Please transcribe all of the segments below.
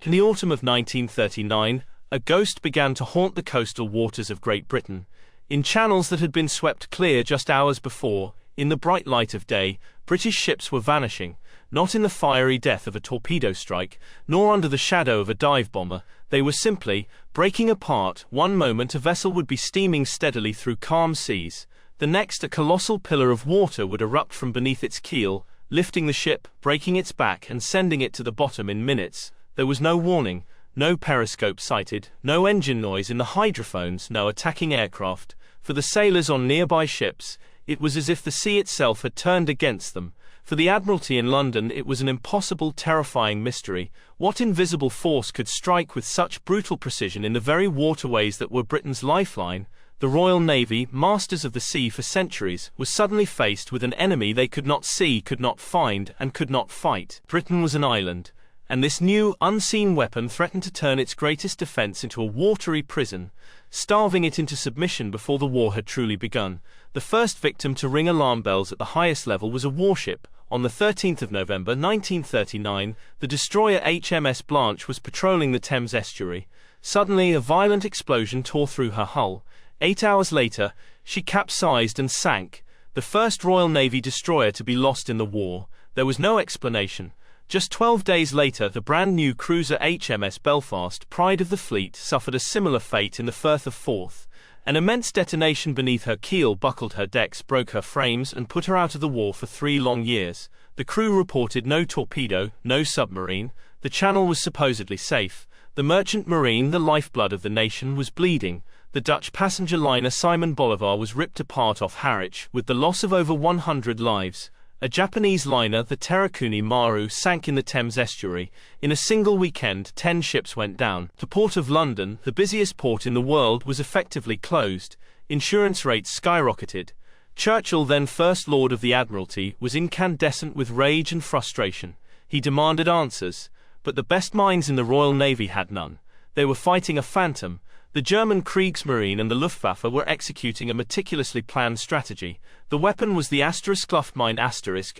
In the autumn of 1939, a ghost began to haunt the coastal waters of Great Britain. In channels that had been swept clear just hours before, in the bright light of day, British ships were vanishing, not in the fiery death of a torpedo strike, nor under the shadow of a dive bomber. They were simply breaking apart. One moment a vessel would be steaming steadily through calm seas. The next, a colossal pillar of water would erupt from beneath its keel, lifting the ship, breaking its back and sending it to the bottom in minutes. There was no warning, no periscope sighted, no engine noise in the hydrophones, no attacking aircraft. For the sailors on nearby ships, it was as if the sea itself had turned against them. For the Admiralty in London it was an impossible, terrifying mystery. What invisible force could strike with such brutal precision in the very waterways that were Britain's lifeline? The Royal Navy, masters of the sea for centuries, was suddenly faced with an enemy they could not see, could not find, and could not fight. Britain was an island, and this new, unseen weapon threatened to turn its greatest defense into a watery prison, starving it into submission before the war had truly begun. The first victim to ring alarm bells at the highest level was a warship. On the 13th of November 1939, the destroyer HMS Blanche was patrolling the Thames estuary. Suddenly, a violent explosion tore through her hull. 8 hours later, she capsized and sank, the first Royal Navy destroyer to be lost in the war. There was no explanation. Just 12 days later, the brand-new cruiser HMS Belfast, pride of the fleet, suffered a similar fate in the Firth of Forth. An immense detonation beneath her keel buckled her decks, broke her frames, and put her out of the war for 3 long years. The crew reported no torpedo, no submarine. The channel was supposedly safe. The merchant marine, the lifeblood of the nation, was bleeding. The Dutch passenger liner Simon Bolivar was ripped apart off Harwich, with the loss of over 100 lives. A Japanese liner, the Terrakuni Maru, sank in the Thames estuary. In a single weekend, 10 ships went down. The port of London, the busiest port in the world, was effectively closed. Insurance rates skyrocketed. Churchill, then First Lord of the Admiralty, was incandescent with rage and frustration. He demanded answers, but the best minds in the Royal Navy had none. They were fighting a phantom. The German Kriegsmarine and the Luftwaffe were executing a meticulously planned strategy. The weapon was the Luftmine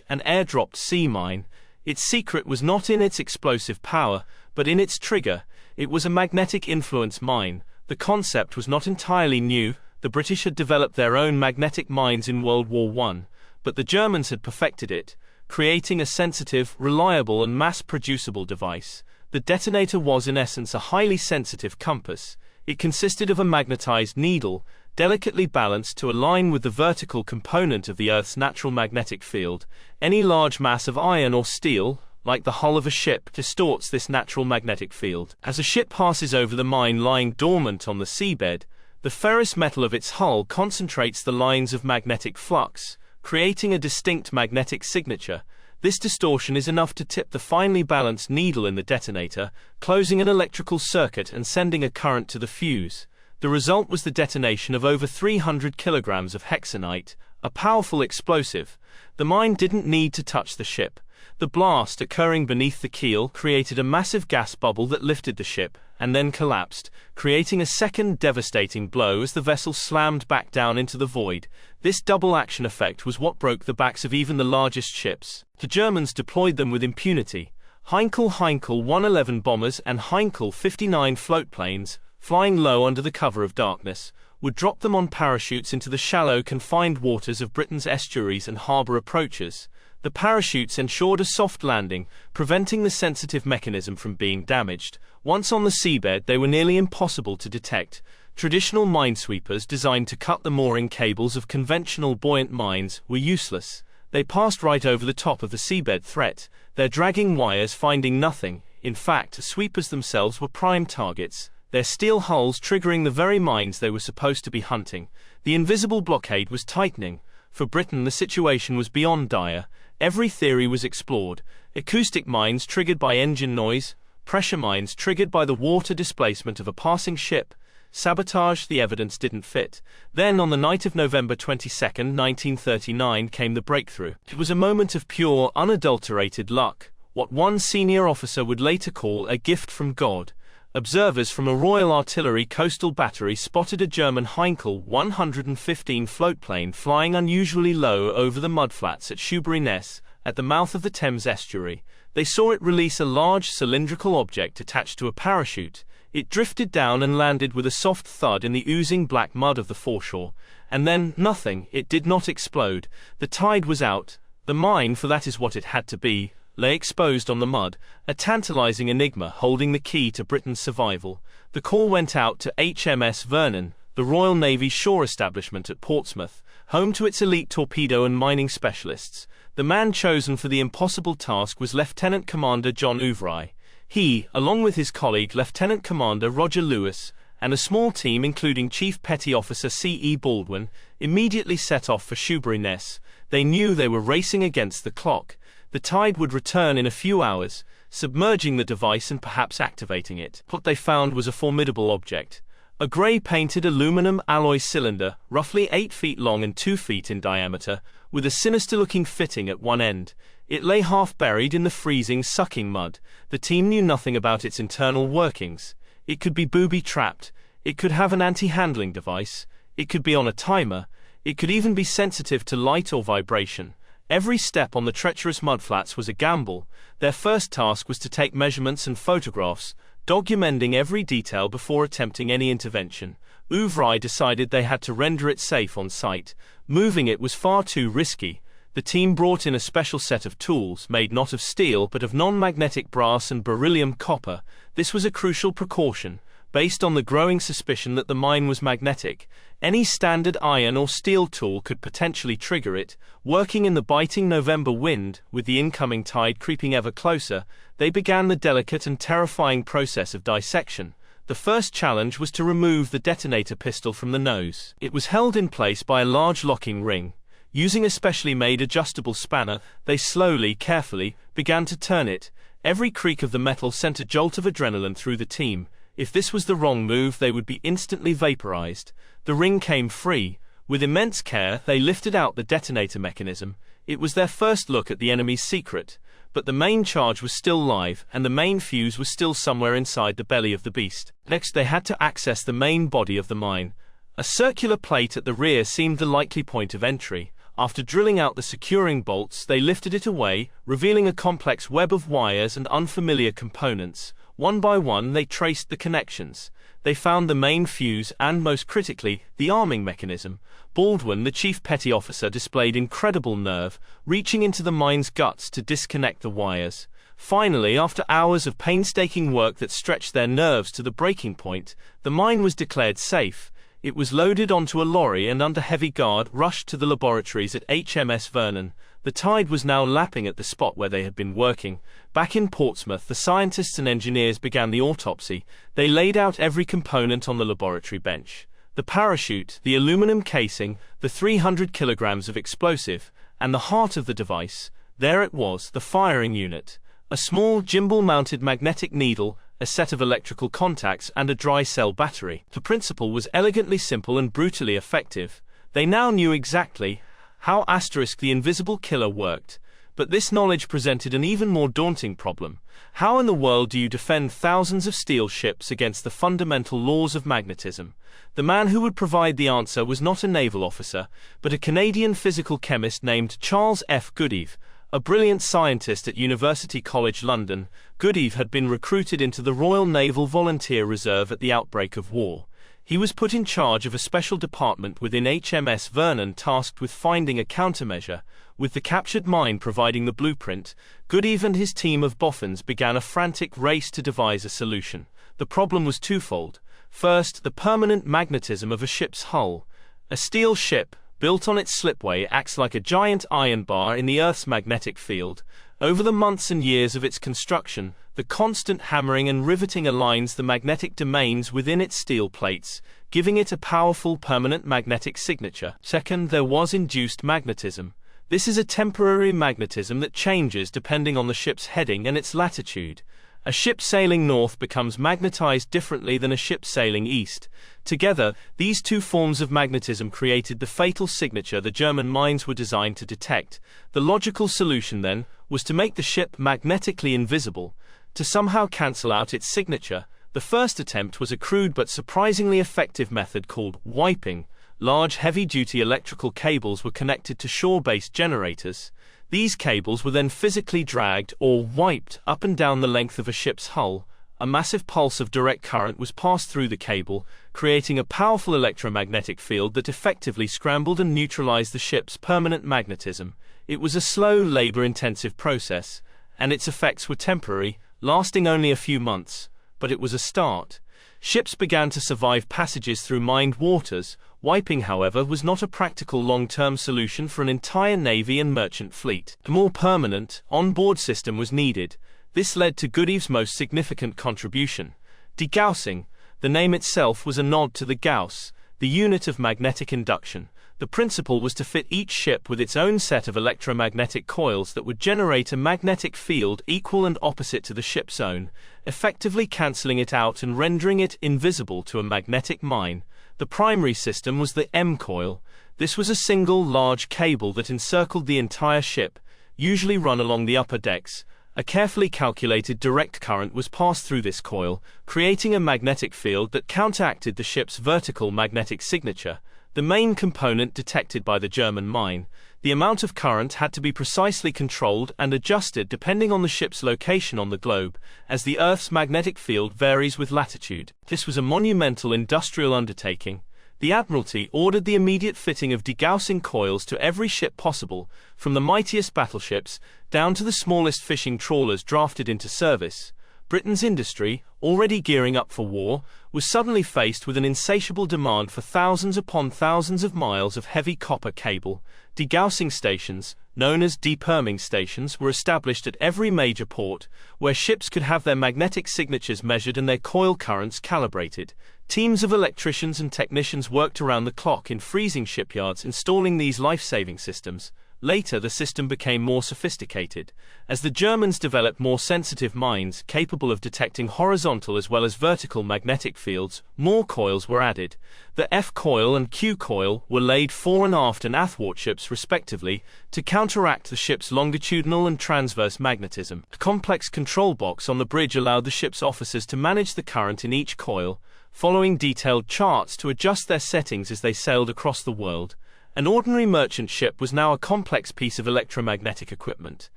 *, an air-dropped sea mine. Its secret was not in its explosive power, but in its trigger. It was a magnetic influence mine. The concept was not entirely new. The British had developed their own magnetic mines in World War I, but the Germans had perfected it, creating a sensitive, reliable and mass-producible device. The detonator was in essence a highly sensitive compass. It consisted of a magnetized needle, delicately balanced to align with the vertical component of the Earth's natural magnetic field. Any large mass of iron or steel, like the hull of a ship, distorts this natural magnetic field. As a ship passes over the mine lying dormant on the seabed, the ferrous metal of its hull concentrates the lines of magnetic flux, creating a distinct magnetic signature. This distortion is enough to tip the finely balanced needle in the detonator, closing an electrical circuit and sending a current to the fuse. The result was the detonation of over 300 kilograms of hexanite, a powerful explosive. The mine didn't need to touch the ship. The blast, occurring beneath the keel, created a massive gas bubble that lifted the ship, and then collapsed, creating a second devastating blow as the vessel slammed back down into the void. This double action effect was what broke the backs of even the largest ships. The Germans deployed them with impunity. Heinkel 111 bombers and Heinkel 59 floatplanes, flying low under the cover of darkness, would drop them on parachutes into the shallow, confined waters of Britain's estuaries and harbour approaches. The parachutes ensured a soft landing, preventing the sensitive mechanism from being damaged. Once on the seabed, they were nearly impossible to detect. Traditional minesweepers designed to cut the mooring cables of conventional buoyant mines were useless. They passed right over the top of the seabed threat, their dragging wires finding nothing. In fact, the sweepers themselves were prime targets, their steel hulls triggering the very mines they were supposed to be hunting. The invisible blockade was tightening. For Britain, the situation was beyond dire. Every theory was explored. Acoustic mines triggered by engine noise, pressure mines triggered by the water displacement of a passing ship. Sabotage, the evidence didn't fit. Then, on the night of November 22, 1939, came the breakthrough. It was a moment of pure, unadulterated luck, what one senior officer would later call a gift from God. Observers from a Royal Artillery coastal battery spotted a German Heinkel 115 floatplane flying unusually low over the mudflats at Shoebury Ness, at the mouth of the Thames estuary. they saw it release a large cylindrical object attached to a parachute. It drifted down and landed with a soft thud in the oozing black mud of the foreshore. And then, nothing, it did not explode. The tide was out. The mine, for that is what it had to be, lay exposed on the mud, a tantalizing enigma holding the key to Britain's survival. The call went out to HMS Vernon, the Royal Navy's shore establishment at Portsmouth, home to its elite torpedo and mining specialists. The man chosen for the impossible task was Lieutenant Commander John Ouvry. He, along with his colleague Lieutenant Commander Roger Lewis, and a small team including Chief Petty Officer C.E. Baldwin, immediately set off for Shoebury-Ness. They knew they were racing against the clock. The tide would return in a few hours, submerging the device and perhaps activating it. What they found was a formidable object. A grey-painted aluminum alloy cylinder, roughly 8 feet long and 2 feet in diameter, with a sinister-looking fitting at one end. It lay half-buried in the freezing, sucking mud. The team knew nothing about its internal workings. It could be booby-trapped. It could have an anti-handling device. It could be on a timer. It could even be sensitive to light or vibration. Every step on the treacherous mudflats was a gamble. Their first task was to take measurements and photographs, documenting every detail before attempting any intervention. Ouvry decided they had to render it safe on site. Moving it was far too risky. The team brought in a special set of tools, made not of steel but of non-magnetic brass and beryllium copper. This was a crucial precaution, based on the growing suspicion that the mine was magnetic. Any standard iron or steel tool could potentially trigger it. Working in the biting November wind, with the incoming tide creeping ever closer, they began the delicate and terrifying process of dissection. The first challenge was to remove the detonator pistol from the nose. It was held in place by a large locking ring. Using a specially made adjustable spanner, they slowly, carefully, began to turn it. Every creak of the metal sent a jolt of adrenaline through the team. If this was the wrong move, they would be instantly vaporized. The ring came free. With immense care, they lifted out the detonator mechanism. It was their first look at the enemy's secret. But the main charge was still live, and the main fuse was still somewhere inside the belly of the beast. Next, they had to access the main body of the mine. A circular plate at the rear seemed the likely point of entry. After drilling out the securing bolts, they lifted it away, revealing a complex web of wires and unfamiliar components. One by one, they traced the connections. They found the main fuse and, most critically, the arming mechanism. Baldwin, the chief petty officer, displayed incredible nerve, reaching into the mine's guts to disconnect the wires. Finally, after hours of painstaking work that stretched their nerves to the breaking point, the mine was declared safe. It was loaded onto a lorry and under heavy guard rushed to the laboratories at HMS Vernon. The tide was now lapping at the spot where they had been working. Back in Portsmouth, the scientists and engineers began the autopsy. They laid out every component on the laboratory bench. The parachute, the aluminum casing, the 300 kilograms of explosive, and the heart of the device. There it was, the firing unit. A small gimbal-mounted magnetic needle, a set of electrical contacts, and a dry cell battery. The principle was elegantly simple and brutally effective. They now knew exactly how the invisible killer worked. But this knowledge presented an even more daunting problem. How in the world do you defend thousands of steel ships against the fundamental laws of magnetism? The man who would provide the answer was not a naval officer, but a Canadian physical chemist named Charles F. Goodeve. A brilliant scientist at University College London, Goodeve had been recruited into the Royal Naval Volunteer Reserve at the outbreak of war. He was put in charge of a special department within HMS Vernon tasked with finding a countermeasure. With the captured mine providing the blueprint, Goodeve and his team of boffins began a frantic race to devise a solution. The problem was twofold. First, the permanent magnetism of a ship's hull. A steel ship, built on its slipway, acts like a giant iron bar in the Earth's magnetic field. Over the months and years of its construction, the constant hammering and riveting aligns the magnetic domains within its steel plates, giving it a powerful permanent magnetic signature. Second, there was induced magnetism. This is a temporary magnetism that changes depending on the ship's heading and its latitude. A ship sailing north becomes magnetized differently than a ship sailing east. Together, these two forms of magnetism created the fatal signature the German mines were designed to detect. The logical solution, then, was to make the ship magnetically invisible, to somehow cancel out its signature. The first attempt was a crude but surprisingly effective method called wiping. Large heavy-duty electrical cables were connected to shore-based generators. These cables were then physically dragged or wiped up and down the length of a ship's hull. A massive pulse of direct current was passed through the cable, creating a powerful electromagnetic field that effectively scrambled and neutralized the ship's permanent magnetism. It was a slow, labor-intensive process, and its effects were temporary, lasting only a few months. But it was a start. Ships began to survive passages through mined waters. Wiping, however, was not a practical long-term solution for an entire navy and merchant fleet. A more permanent, on-board system was needed. This led to Goody's most significant contribution, degaussing. The name itself was a nod to the Gauss, the unit of magnetic induction. The principle was to fit each ship with its own set of electromagnetic coils that would generate a magnetic field equal and opposite to the ship's own, effectively cancelling it out and rendering it invisible to a magnetic mine. The primary system was the M-coil. This was a single, large cable that encircled the entire ship, usually run along the upper decks. A carefully calculated direct current was passed through this coil, creating a magnetic field that counteracted the ship's vertical magnetic signature, the main component detected by the German mine. The amount of current had to be precisely controlled and adjusted depending on the ship's location on the globe, as the Earth's magnetic field varies with latitude. This was a monumental industrial undertaking. The Admiralty ordered the immediate fitting of degaussing coils to every ship possible, from the mightiest battleships down to the smallest fishing trawlers drafted into service. Britain's industry, already gearing up for war, was suddenly faced with an insatiable demand for thousands upon thousands of miles of heavy copper cable. Degaussing stations, known as deperming stations, were established at every major port, where ships could have their magnetic signatures measured and their coil currents calibrated. Teams of electricians and technicians worked around the clock in freezing shipyards installing these life-saving systems. Later, the system became more sophisticated. As the Germans developed more sensitive mines capable of detecting horizontal as well as vertical magnetic fields, more coils were added. The F-coil and Q-coil were laid fore and aft and athwartships respectively to counteract the ship's longitudinal and transverse magnetism. A complex control box on the bridge allowed the ship's officers to manage the current in each coil, following detailed charts to adjust their settings as they sailed across the world. An ordinary merchant ship was now a complex piece of electromagnetic equipment.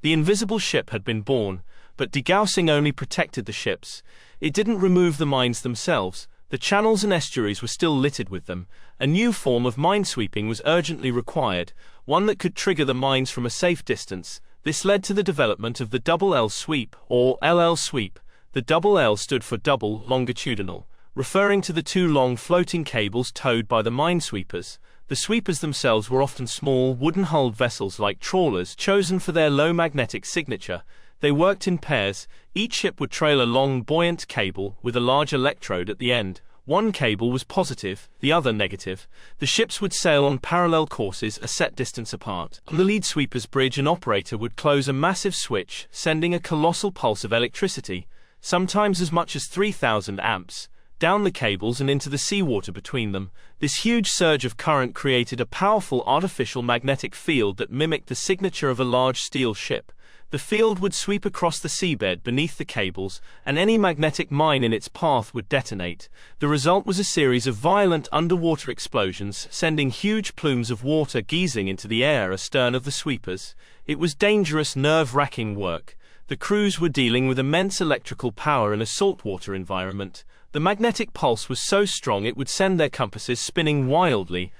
The invisible ship had been born, but degaussing only protected the ships. It didn't remove the mines themselves. The channels and estuaries were still littered with them. A new form of minesweeping was urgently required, one that could trigger the mines from a safe distance. This led to the development of the double L sweep, or LL sweep. The double L stood for double longitudinal, referring to the two long floating cables towed by the minesweepers. The sweepers themselves were often small, wooden-hulled vessels like trawlers, chosen for their low magnetic signature. They worked in pairs. Each ship would trail a long, buoyant cable with a large electrode at the end. One cable was positive, the other negative. The ships would sail on parallel courses a set distance apart. On the lead sweeper's bridge, an operator would close a massive switch, sending a colossal pulse of electricity, sometimes as much as 3,000 amps, down the cables and into the seawater between them. This huge surge of current created a powerful artificial magnetic field that mimicked the signature of a large steel ship. The field would sweep across the seabed beneath the cables, and any magnetic mine in its path would detonate. The result was a series of violent underwater explosions, sending huge plumes of water geysing into the air astern of the sweepers. It was dangerous, nerve-wracking work. The crews were dealing with immense electrical power in a saltwater environment. The magnetic pulse was so strong it would send their compasses spinning wildly,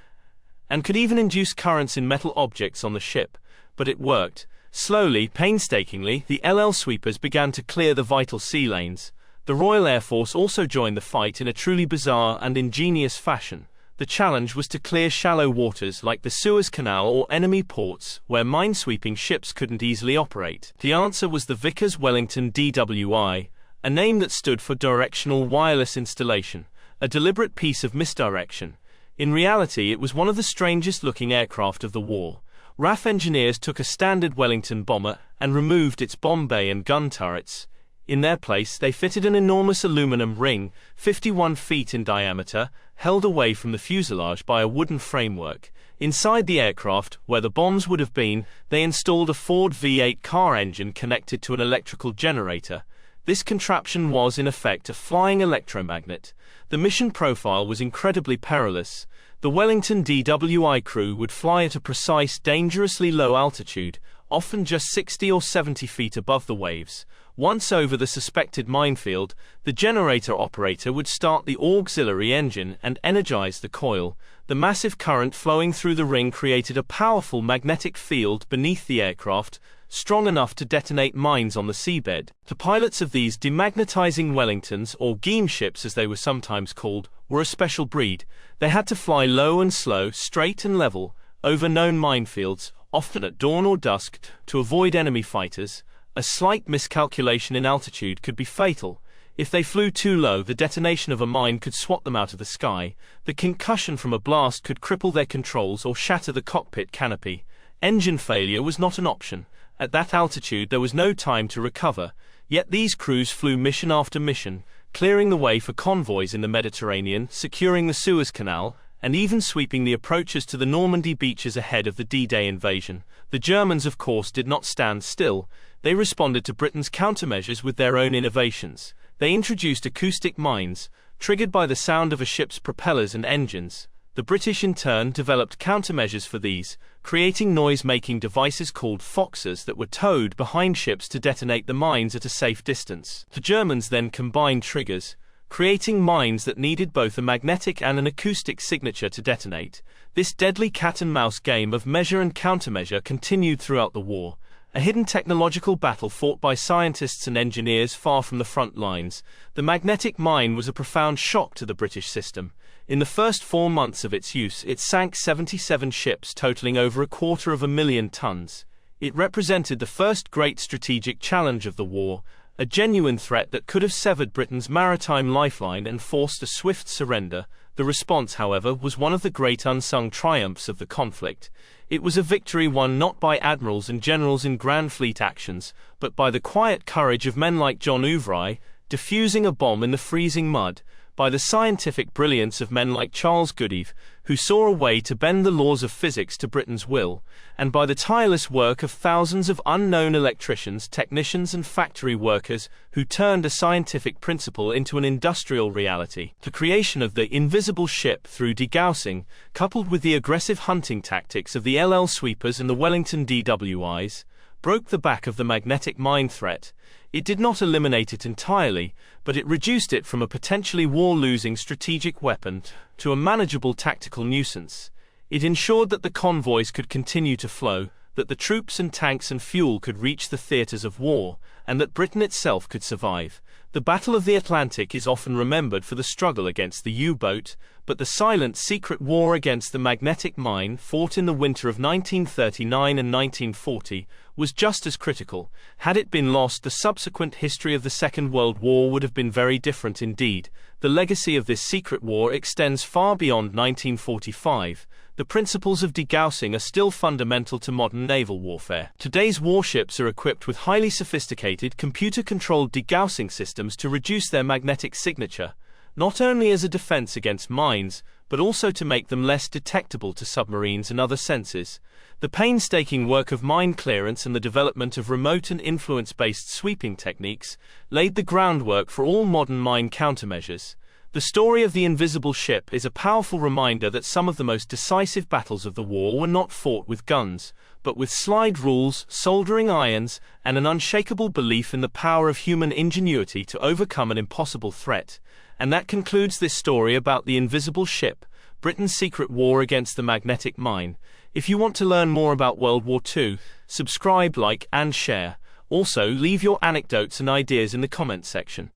and could even induce currents in metal objects on the ship. But it worked. Slowly, painstakingly, the LL sweepers began to clear the vital sea lanes. The Royal Air Force also joined the fight in a truly bizarre and ingenious fashion. The challenge was to clear shallow waters like the Suez Canal or enemy ports, where minesweeping ships couldn't easily operate. The answer was the Vickers Wellington DWI, a name that stood for Directional Wireless Installation, a deliberate piece of misdirection. In reality, it was one of the strangest-looking aircraft of the war. RAF engineers took a standard Wellington bomber and removed its bomb bay and gun turrets. In their place, they fitted an enormous aluminum ring, 51 feet in diameter, held away from the fuselage by a wooden framework. Inside the aircraft, where the bombs would have been, they installed a Ford V8 car engine connected to an electrical generator. This contraption was, in effect, a flying electromagnet. The mission profile was incredibly perilous. The Wellington DWI crew would fly at a precise, dangerously low altitude, often just 60 or 70 feet above the waves. Once over the suspected minefield, the generator operator would start the auxiliary engine and energize the coil. The massive current flowing through the ring created a powerful magnetic field beneath the aircraft, strong enough to detonate mines on the seabed. The pilots of these demagnetizing Wellingtons, or Geim ships as they were sometimes called, were a special breed. They had to fly low and slow, straight and level, over known minefields, often at dawn or dusk, to avoid enemy fighters. A slight miscalculation in altitude could be fatal. If they flew too low, the detonation of a mine could swat them out of the sky. The concussion from a blast could cripple their controls or shatter the cockpit canopy. Engine failure was not an option. At that altitude there was no time to recover, yet these crews flew mission after mission, clearing the way for convoys in the Mediterranean, securing the Suez Canal, and even sweeping the approaches to the Normandy beaches ahead of the D-Day invasion. The Germans, of course, did not stand still. They responded to Britain's countermeasures with their own innovations. They introduced acoustic mines, triggered by the sound of a ship's propellers and engines. The British in turn developed countermeasures for these, creating noise-making devices called foxes that were towed behind ships to detonate the mines at a safe distance. The Germans then combined triggers, creating mines that needed both a magnetic and an acoustic signature to detonate. This deadly cat-and-mouse game of measure and countermeasure continued throughout the war, a hidden technological battle fought by scientists and engineers far from the front lines. The magnetic mine was a profound shock to the British system. In the first 4 months of its use, it sank 77 ships totaling over 250,000 tons. It represented the first great strategic challenge of the war, a genuine threat that could have severed Britain's maritime lifeline and forced a swift surrender. The response, however, was one of the great unsung triumphs of the conflict. It was a victory won not by admirals and generals in grand fleet actions, but by the quiet courage of men like John Ouvray, defusing a bomb in the freezing mud, by the scientific brilliance of men like Charles Goodeve, who saw a way to bend the laws of physics to Britain's will, and by the tireless work of thousands of unknown electricians, technicians and factory workers who turned a scientific principle into an industrial reality. The creation of the invisible ship through degaussing, coupled with the aggressive hunting tactics of the LL sweepers and the Wellington DWIs, broke the back of the magnetic mine threat. It did not eliminate it entirely, but it reduced it from a potentially war-losing strategic weapon to a manageable tactical nuisance. It ensured that the convoys could continue to flow, that the troops and tanks and fuel could reach the theaters of war, and that Britain itself could survive. The Battle of the Atlantic is often remembered for the struggle against the U-boat, but the silent, secret war against the magnetic mine, fought in the winter of 1939 and 1940, was just as critical. Had it been lost, the subsequent history of the Second World War would have been very different indeed. The legacy of this secret war extends far beyond 1945. The principles of degaussing are still fundamental to modern naval warfare. Today's warships are equipped with highly sophisticated computer-controlled degaussing systems to reduce their magnetic signature, not only as a defense against mines, but also to make them less detectable to submarines and other sensors. The painstaking work of mine clearance and the development of remote and influence-based sweeping techniques laid the groundwork for all modern mine countermeasures. The story of the invisible ship is a powerful reminder that some of the most decisive battles of the war were not fought with guns, but with slide rules, soldering irons, and an unshakable belief in the power of human ingenuity to overcome an impossible threat. And that concludes this story about the invisible ship, Britain's secret war against the magnetic mine. If you want to learn more about World War II, subscribe, like, and share. Also, leave your anecdotes and ideas in the comments section.